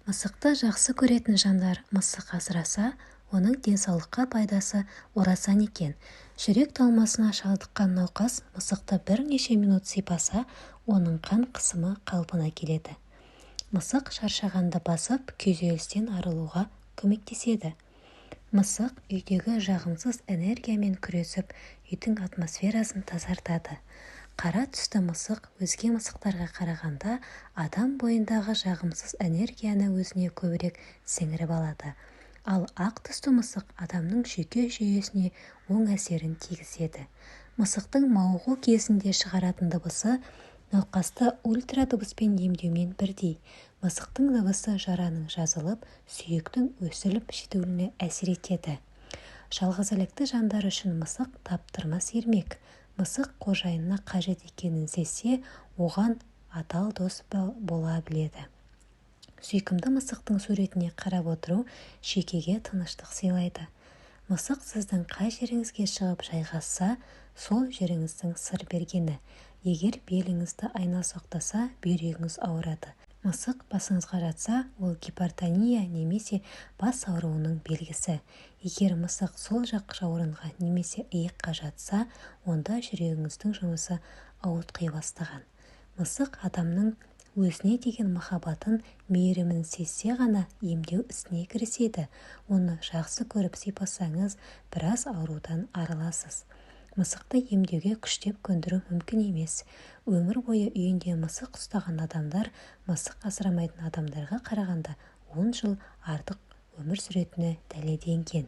Мысықты жақсы көретін жандар мысық асыраса, оның денсаулыққа пайдасы орасан екен. Жүрек талмасына шалдыққан науқас мысықты бірнеше минут сипаса, оның қан қысымы қалпына келеді. Мысық шаршағанды басып, күйзелістен арылуға көмектеседі. Мысық үйдегі жағымсыз энергиямен күресіп, үйдің атмосферасын тазартады. Қара түсті мысық өзге мысықтарға қарағанда адам бойындағы жағымсыз энергияны өзіне көбірек сіңіріп алады. Ал ақ түсті мысық адамның жүйке жүйесіне оң әсерін тигізеді. Мысықтың мауығу кезінде шығаратын дыбысы науқасты ультрадыбыспен емдеумен бірдей. Мысықтың дыбысы жараның жазылып, сүйектің өсіліп жетілуіне әсер етеді. Жалғызілікті жандар үшін мысық таптырмас ермек. Мысық қожайынына қажет екенін сезсе, оған адал дос бола біледі. Сүйкімді мысықтың суретіне қарап отыру жүйкеге тыныштық сыйлайды. Мысық сіздің қай жеріңізге шығып жайғасса, сол жеріңіздің сыр бергені. Егер беліңізді айна соқтаса, бүйрегіңіз ауырады. Мысық басыңызға жатса, ол гипертония немесе бас ауруының белгісі. Егер мысық сол жақ жауырынға немесе иыққа жатса, онда жүрегіңіздің жұмысы ауытқи бастаған. Мысық адамның өзіне деген махаббатын, мейірімін сезсе ғана емдеу ісіне кіріседі. Оны жақсы көріп сипасаңыз, біраз аурудан арыласыз. Мысықты емдеуге күштеп көндіру мүмкін емес. Өмір бойы үйінде мысық ұстаған адамдар мысық асырамайтын адамдарға қарағанда 10 жыл артық өмір сүретіні дәлелденген.